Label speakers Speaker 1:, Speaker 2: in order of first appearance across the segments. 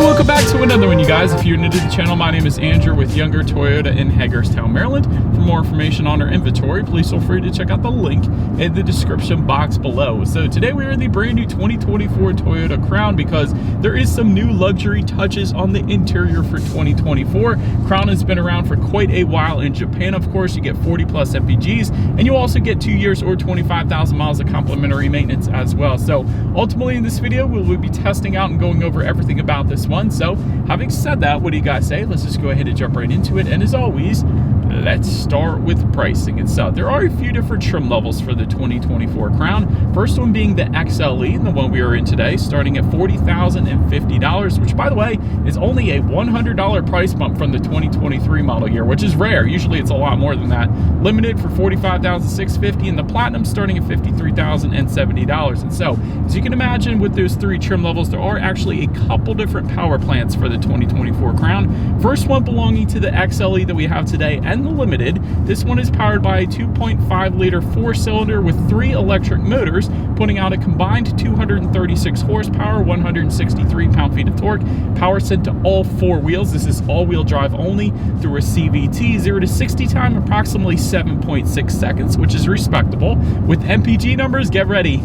Speaker 1: welcome back to another one, you guys. If you're new to the channel, my name is Andrew with Younger Toyota in Hagerstown, Maryland. For more information on our inventory, please feel free to check out the link in the description box below. So today we are in the brand new 2024 Toyota Crown because there is some new luxury touches on the interior for 2024. Crown has been around for quite a while in Japan. Of course, you get 40 plus MPGs, and you also get 2 years or 25,000 miles of complimentary maintenance as well. So ultimately in this video, we will be testing out and going over everything about this one. So having said that, what do you guys say? Let's just go ahead and jump right into it. And as always, let's start with pricing. And so there are a few different trim levels for the 2024 Crown. First one being the XLE, the one we are in today, starting at $40,050, which by the way is only a $100 price bump from the 2023 model year, which is rare. Usually it's a lot more than that. Limited for $45,650, and the Platinum starting at $53,070. And so as you can imagine, with those three trim levels, there are actually a couple different power plants for the 2024 Crown. First one belonging to the XLE that we have today and the Limited. This one is powered by a 2.5 liter 4-cylinder with 3 electric motors, putting out a combined 236 horsepower, 163 pound-feet of torque. Power sent to all 4 wheels. This is all-wheel drive only through a CVT. 0 to 60 time approximately 7.6 seconds, which is respectable. With MPG numbers, get ready.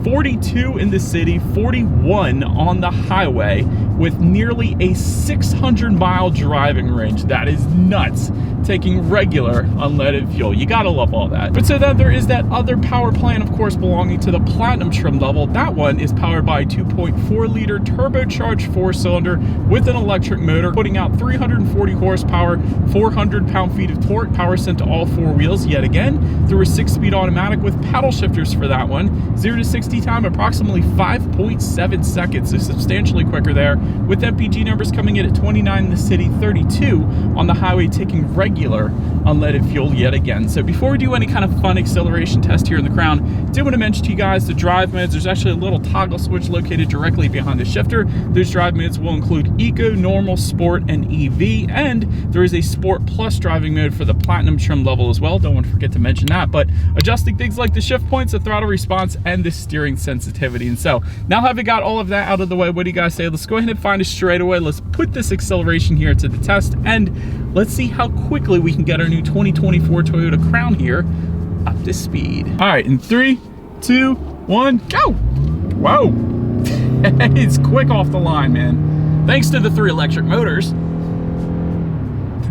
Speaker 1: 42 in the city, 41 on the highway, with nearly a 600-mile driving range. That is nuts. Taking regular unleaded fuel. You gotta love all that. But so then there is that other power plant, of course, belonging to the Platinum trim level. That one is powered by a 2.4 liter turbocharged 4-cylinder with an electric motor, putting out 340 horsepower, 400 pound-feet of torque. Power sent to all 4 wheels yet again through a 6-speed automatic with paddle shifters for that one. 0 to 60 time approximately 5.7 seconds, so substantially quicker there. With MPG numbers coming in at 29 in the city, 32 on the highway, taking regular unleaded fuel yet again. So before we do any kind of fun acceleration test here in the Crown, I did want to mention to you guys the drive modes. There's actually a little toggle switch located directly behind the shifter. Those drive modes will include Eco, Normal, Sport, and EV, and there is a Sport Plus driving mode for the Platinum trim level as well. Don't want to forget to mention that, but adjusting things like the shift points, the throttle response, and the steering sensitivity. And so now having got all of that out of the way, what do you guys say? Let's go ahead and find a straightaway. Let's put this acceleration here to the test, and let's see how quickly we can get our new 2024 Toyota Crown here up to speed. All right, in 3, 2, 1, go! Whoa! It's quick off the line, man. Thanks to the 3 electric motors,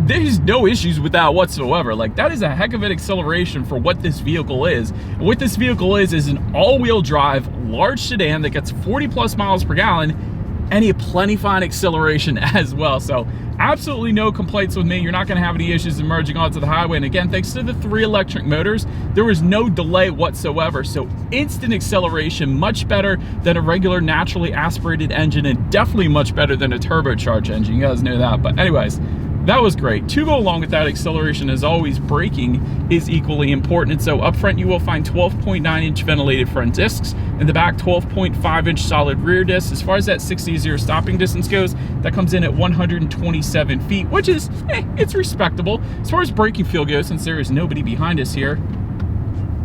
Speaker 1: there's no issues with that whatsoever. Like, that is a heck of an acceleration for what this vehicle is. And what this vehicle is an all-wheel drive, large sedan that gets 40 plus miles per gallon, and a plenty fine acceleration as well. So absolutely no complaints with me. You're not going to have any issues emerging onto the highway. And again, thanks to the 3 electric motors, there was no delay whatsoever. So instant acceleration, much better than a regular naturally aspirated engine, and definitely much better than a turbocharged engine. You guys know that. But anyways, that was great. To go along with that acceleration, as always, braking is equally important. And so up front, you will find 12.9-inch ventilated front discs. In the back, 12.5-inch solid rear discs. As far as that 60-0 stopping distance goes, that comes in at 127 feet, which is, it's respectable. As far as braking feel goes, since there is nobody behind us here,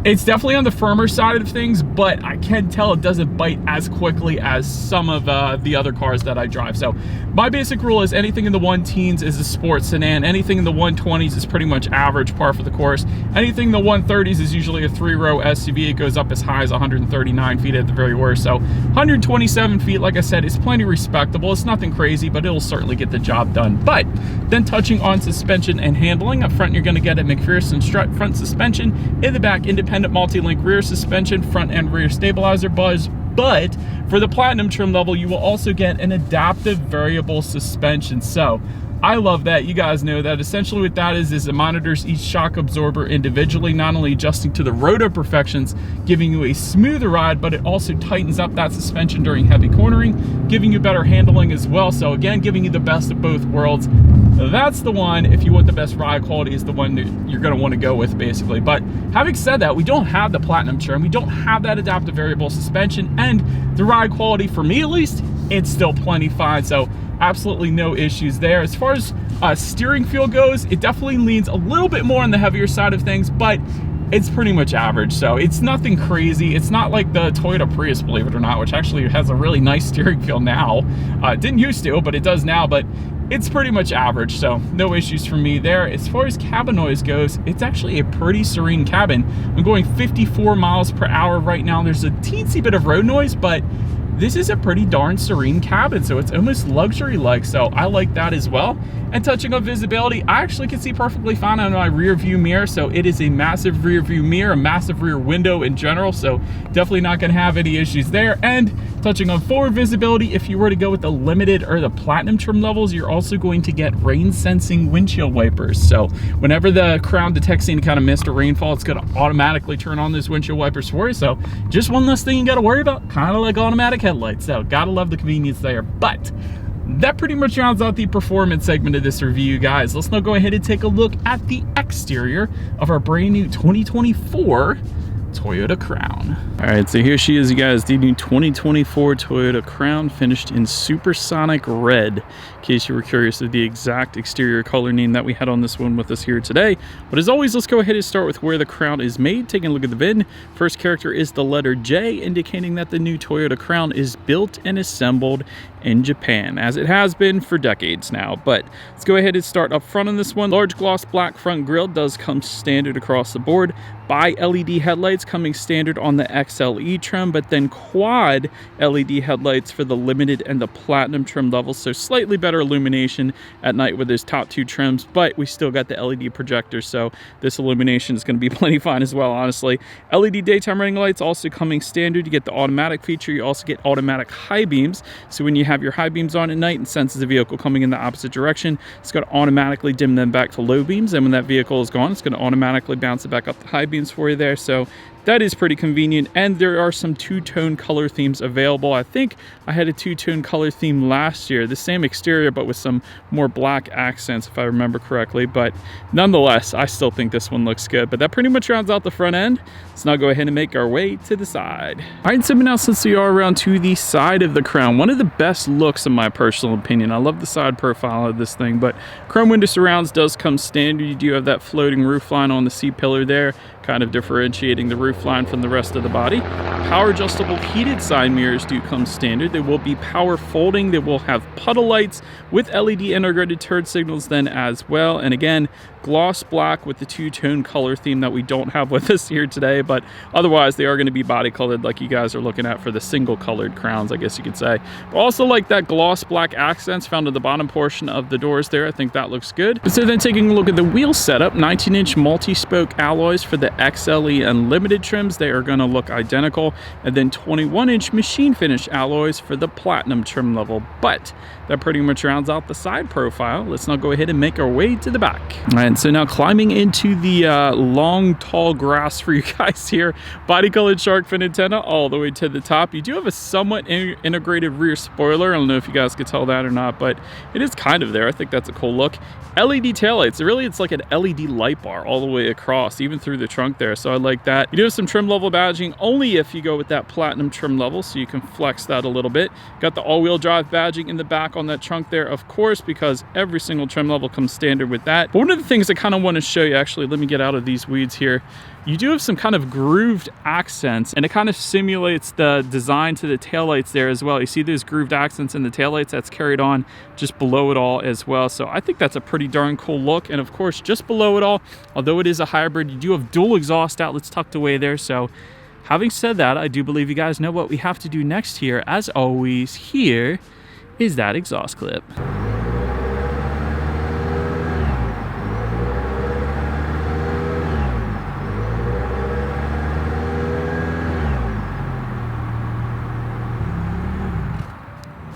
Speaker 1: it's definitely on the firmer side of things, but I can tell it doesn't bite as quickly as some of the other cars that I drive. So my basic rule is anything in the 1-teens is a sports sedan. Anything in the 120s is pretty much average, par for the course. Anything in the 130s is usually a 3-row SUV. It goes up as high as 139 feet at the very worst. So 127 feet, like I said, is plenty respectable. It's nothing crazy, but it'll certainly get the job done. But then touching on suspension and handling, up front you're going to get a McPherson strut front suspension. In the back, independent multi-link rear suspension, front and rear stabilizer buds. But for the Platinum trim level, you will also get an adaptive variable suspension. So I love that. You guys know that. Essentially what that is it monitors each shock absorber individually, not only adjusting to the road imperfections, giving you a smoother ride, but it also tightens up that suspension during heavy cornering, giving you better handling as well. So again, giving you the best of both worlds. That's the one, if you want the best ride quality, is the one that you're going to want to go with, basically. But having said that, we don't have the Platinum trim. We don't have that adaptive variable suspension, and the ride quality, for me at least, it's still plenty fine. So absolutely no issues there. As far as steering feel goes, it definitely leans a little bit more on the heavier side of things, but it's pretty much average. So it's nothing crazy. It's not like the Toyota Prius, believe it or not, which actually has a really nice steering feel now. It didn't used to, but it does now. But it's pretty much average, so no issues for me there. As far as cabin noise goes, it's actually a pretty serene cabin. I'm going 54 miles per hour right now. There's a teensy bit of road noise, but this is a pretty darn serene cabin, so it's almost luxury-like, so I like that as well. And touching on visibility, I actually can see perfectly fine on my rear view mirror, so it is a massive rear view mirror, a massive rear window in general, so definitely not gonna have any issues there. And touching on forward visibility, if you were to go with the limited or the platinum trim levels, you're also going to get rain sensing windshield wipers. So whenever the Crown detects any kind of mist or rainfall, it's gonna automatically turn on those windshield wipers for you. So just one less thing you gotta worry about, kind of like automatic headlights. So gotta love the convenience there. But that pretty much rounds out the performance segment of this review, guys. Let's now go ahead and take a look at the exterior of our brand new 2024 Toyota Crown. All right, so here she is, you guys, the new 2024 Toyota Crown, finished in supersonic red, in case you were curious of the exact exterior color name that we had on this one with us here today. But as always, let's go ahead and start with where the Crown is made. Taking a look at the VIN, first character is the letter J, indicating that the new Toyota Crown is built and assembled in Japan, as it has been for decades now. But let's go ahead and start up front on this one. Large gloss black front grille does come standard across the board. Bi-LED headlights coming standard on the XLE trim, but then quad LED headlights for the limited and the platinum trim levels, so slightly better illumination at night with those top two trims, but we still got the LED projector, so this illumination is going to be plenty fine as well, honestly. LED daytime running lights also coming standard. You get the automatic feature. You also get automatic high beams, so when you have your high beams on at night and senses a vehicle coming in the opposite direction, it's going to automatically dim them back to low beams, and when that vehicle is gone, it's going to automatically bounce it back up to high beams for you there. So that is pretty convenient. And there are some two-tone color themes available. I think I had a two-tone color theme last year, the same exterior but with some more black accents if I remember correctly. But nonetheless, I still think this one looks good. But that pretty much rounds out the front end. Let's now go ahead and make our way to the side. All right, so now since we are around to the side of the Crown, one of the best looks in my personal opinion. I love the side profile of this thing, but chrome window surrounds does come standard. You do have that floating roof line on the C-pillar there, kind of differentiating the roof line from the rest of the body. Power adjustable heated side mirrors do come standard. They will be power folding. They will have puddle lights with LED integrated turn signals then as well. And again, gloss black with the two-tone color theme that we don't have with us here today, but otherwise they are going to be body colored like you guys are looking at for the single colored Crowns, I guess you could say. But also like that gloss black accents found in the bottom portion of the doors there. I think that looks good. So then taking a look at the wheel setup, 19-inch multi-spoke alloys for the XLE Unlimited trims. They are going to look identical. And then 21-inch machine finish alloys for the platinum trim level. But that pretty much rounds out the side profile. Let's now go ahead and make our way to the back. All right, so now climbing into the long, tall grass for you guys here. Body colored shark fin antenna all the way to the top. You do have a somewhat integrated rear spoiler. I don't know if you guys could tell that or not, but it is kind of there. I think that's a cool look. LED taillights. Really, it's like an LED light bar all the way across, even through the trunk there. So I like that. You do have some trim level badging only if you go with that platinum trim level, so you can flex that a little bit. Got the all-wheel drive badging in the back on that trunk there, of course, because every single trim level comes standard with that. But one of the things I kind of want to show you, actually, let me get out of these weeds here. You do have some kind of grooved accents, and it kind of simulates the design to the taillights there as well. You see those grooved accents in the taillights? That's carried on just below it all as well. So I think that's a pretty darn cool look. And of course, just below it all, although it is a hybrid, you do have dual exhaust outlets tucked away there. So having said that, I do believe you guys know what we have to do next here. As always, here is that exhaust clip.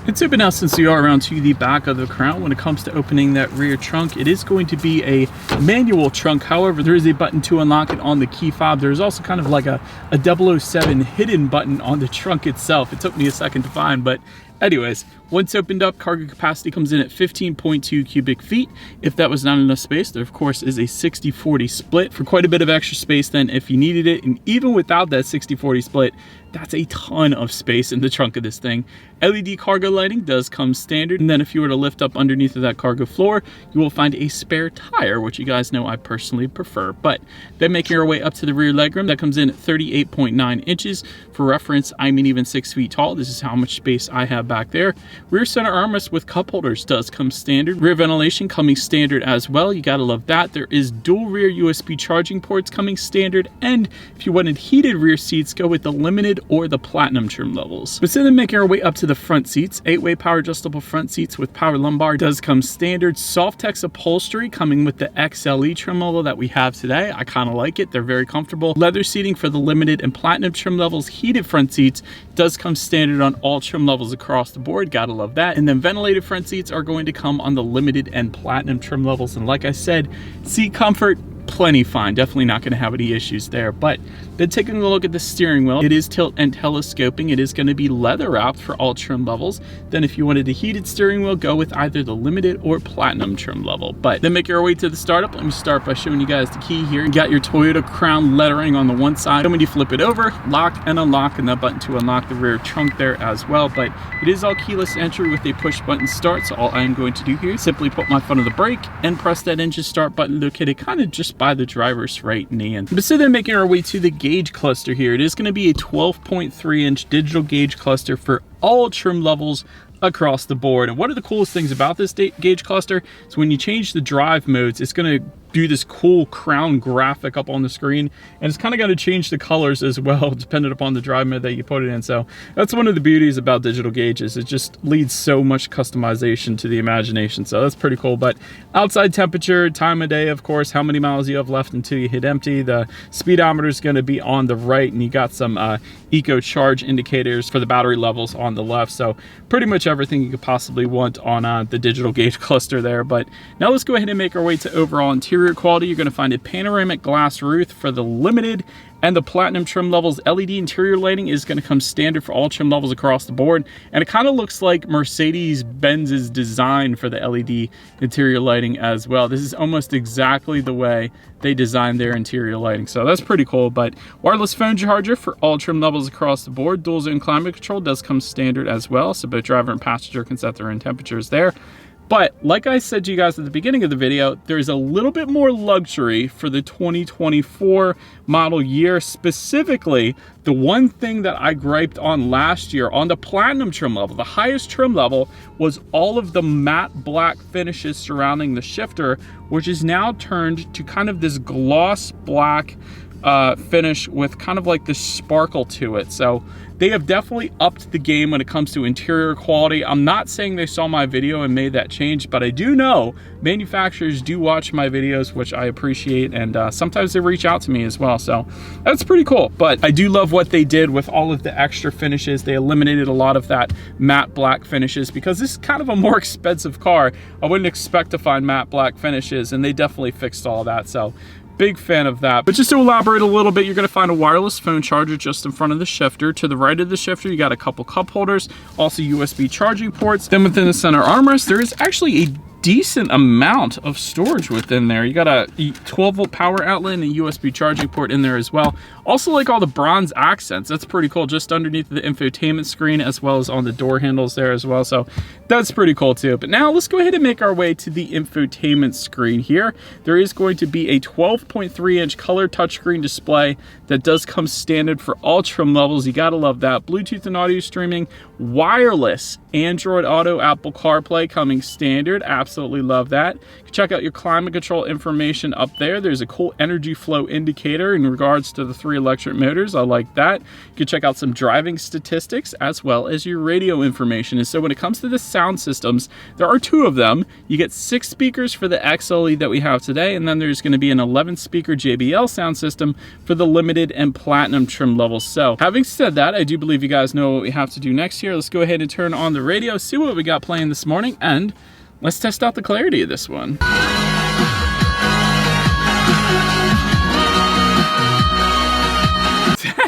Speaker 1: And so now, since we are around to the back of the Crown, when it comes to opening that rear trunk, it is going to be a manual trunk. However, there is a button to unlock it on the key fob. There's also kind of like a 007 hidden button on the trunk itself. It took me a second to find, but Anyways, once opened up, cargo capacity comes in at 15.2 cubic feet. If that was not enough space, there of course is a 60-40 split for quite a bit of extra space then if you needed it. And even without that 60-40 split, that's a ton of space in the trunk of this thing. LED cargo lighting does come standard. And then if you were to lift up underneath of that cargo floor, you will find a spare tire, which you guys know I personally prefer. But then making our way up to the rear legroom, that comes in at 38.9 inches. For reference, I'm an even 6 feet tall. This is how much space I have back there. Rear center armrest with cup holders does come standard. Rear ventilation coming standard as well. You gotta love that. There is dual rear USB charging ports coming standard. And if you wanted heated rear seats, go with the limited or the platinum trim levels. But then making our way up to the front seats, 8-way power adjustable front seats with power lumbar does come standard. Softex upholstery coming with the XLE trim level that we have today. I kind of like it. They're very comfortable. Leather seating for the limited and platinum trim levels. Heated front seats does come standard on all trim levels across the board. Gotta love that. And then ventilated front seats are going to come on the limited and platinum trim levels. And like I said, seat comfort, plenty fine. Definitely not going to have any issues there. But then taking a look at the steering wheel, it is tilt and telescoping. It is going to be leather wrapped for all trim levels. Then if you wanted a heated steering wheel, go with either the limited or platinum trim level. But then making our way to the startup, let me start by showing you guys the key here. You got your Toyota Crown lettering on the one side. Then when you flip it over, lock and unlock, and that button to unlock the rear trunk there as well. But it is all keyless entry with a push button start. So all I am going to do here is simply put my foot on the brake and press that engine start button located kind of just by the driver's right knee. But so then making our way to the gauge cluster here, it is going to be a 12.3 inch digital gauge cluster for all trim levels across the board. And one of the coolest things about this gauge cluster is when you change the drive modes, it's going to do this cool crown graphic up on the screen, and it's kind of going to change the colors as well depending upon the drive mode that you put it in. So that's one of the beauties about digital gauges. It just leads so much customization to the imagination, so that's pretty cool. But outside temperature, time of day, of course, how many miles you have left until you hit empty. The speedometer is going to be on the right, and you got some eco charge indicators for the battery levels on the left. So pretty much everything you could possibly want on the digital gauge cluster there. But now let's go ahead and make our way to overall interior quality. You're going to find a panoramic glass roof for the limited and the platinum trim levels. LED interior lighting is going to come standard for all trim levels across the board, and it kind of looks like Mercedes-Benz's design for the LED interior lighting as well. This is almost exactly the way they designed their interior lighting, so that's pretty cool. But wireless phone charger for all trim levels across the board. Dual zone climate control does come standard as well, so both driver and passenger can set their own temperatures there. But like I said to you guys at the beginning of the video, there's a little bit more luxury for the 2024 model year. Specifically, the one thing that I griped on last year on the platinum trim level, the highest trim level, was all of the matte black finishes surrounding the shifter, which is now turned to kind of this gloss black finish with kind of like this sparkle to it. So they have definitely upped the game when it comes to interior quality. I'm not saying they saw my video and made that change, but I do know manufacturers do watch my videos, which I appreciate, and sometimes they reach out to me as well. So that's pretty cool. But I do love what they did with all of the extra finishes. They eliminated a lot of that matte black finishes because this is kind of a more expensive car. I wouldn't expect to find matte black finishes, and they definitely fixed all that. So big fan of that. But just to elaborate a little bit, you're going to find a wireless phone charger just in front of the shifter. To the right of the shifter, you got a couple cup holders, also USB charging ports. Then within the center armrest, there is actually a decent amount of storage within there. You got a 12-volt power outlet and a USB charging port in there as well. Also like all the bronze accents, that's pretty cool, just underneath the infotainment screen as well as on the door handles there as well. So that's pretty cool too. But now let's go ahead and make our way to the infotainment screen here. There is going to be a 12.3 inch color touchscreen display that does come standard for all trim levels. You gotta love that. Bluetooth and audio streaming, wireless Android Auto, Apple CarPlay coming standard. Absolutely love that. You can check out your climate control information up there. There's a cool energy flow indicator in regards to the 3 electric motors. I like that. You can check out some driving statistics as well as your radio information. And so when it comes to the sound systems, there are 2 of them. You get 6 speakers for the XLE that we have today, and then there's going to be an 11 speaker JBL sound system for the limited and platinum trim levels. So having said that, I do believe you guys know what we have to do next here. Let's go ahead and turn on the radio, see what we got playing this morning, and let's test out the clarity of this one.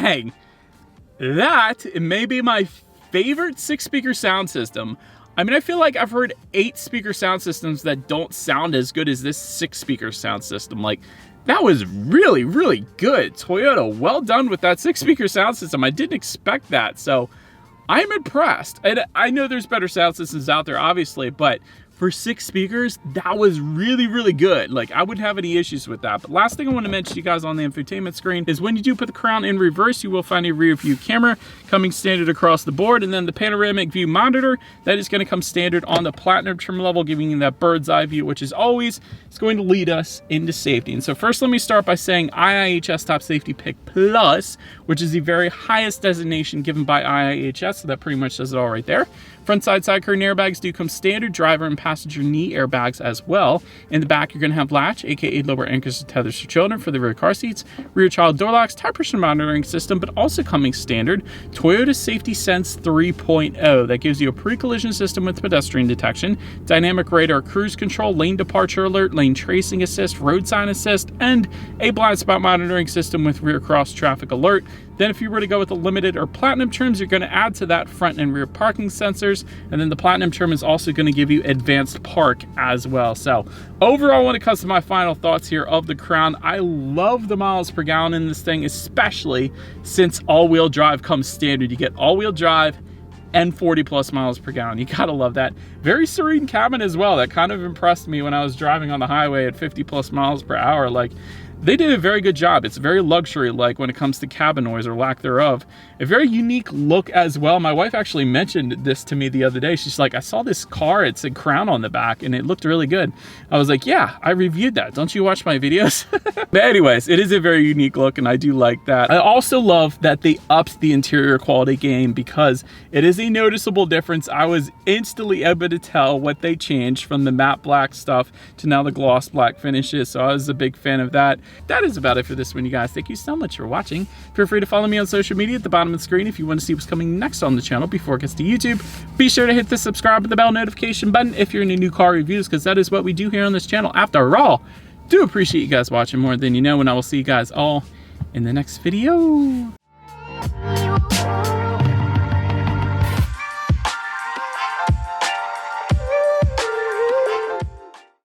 Speaker 1: Dang, that may be my favorite 6-speaker sound system. I mean, I feel like I've heard 8-speaker sound systems that don't sound as good as this 6-speaker sound system. Like, that was really, really good. Toyota, well done with that 6-speaker sound system. I didn't expect that, so I'm impressed. And I know there's better sound systems out there, obviously, but for 6 speakers, that was really, really good. Like, I wouldn't have any issues with that. But last thing I want to mention to you guys on the infotainment screen is when you do put the Crown in reverse, you will find a rear view camera coming standard across the board, and then the panoramic view monitor that is going to come standard on the Platinum trim level, giving you that bird's eye view, which is always is going to lead us into safety. And so first, let me start by saying IIHS Top Safety Pick Plus, which is the very highest designation given by IIHS, so that pretty much does it all right there. Front side curtain airbags do come standard, driver and passenger knee airbags as well. In the back, you're going to have latch, aka lower anchors and tethers for children for the rear car seats, rear child door locks, tire pressure monitoring system, but also coming standard, Toyota Safety Sense 3.0. That gives you a pre-collision system with pedestrian detection, dynamic radar cruise control, lane departure alert, lane tracing assist, road sign assist, and a blind spot monitoring system with rear cross traffic alert. Then if you were to go with the limited or platinum trims, you're going to add to that front and rear parking sensors. And then the platinum trim is also going to give you advanced park as well. So overall, when it comes to my final thoughts here of the Crown, I love the miles per gallon in this thing, especially since all-wheel drive comes standard. You get all-wheel drive and 40 plus miles per gallon. You gotta love that. Very serene cabin as well. That kind of impressed me when I was driving on the highway at 50 plus miles per hour. Like, they did a very good job. It's very luxury-like when it comes to cabin noise or lack thereof. A very unique look as well. My wife actually mentioned this to me the other day. She's like, I saw this car, it's a Crown on the back, and it looked really good. I was like, yeah, I reviewed that. Don't you watch my videos? But anyways, it is a very unique look, and I do like that. I also love that they upped the interior quality game because it is a noticeable difference. I was instantly able to tell what they changed from the matte black stuff to now the gloss black finishes, so I was a big fan of that. That is about it for this one, you guys. Thank you so much for watching. Feel free to follow me on social media at the bottom of the screen if you want to see what's coming next on the channel before it gets to YouTube. Be sure to hit the subscribe and the bell notification button if you're into new car reviews, because that is what we do here on this channel. After all, do appreciate you guys watching more than you know, and I will see you guys all in the next video.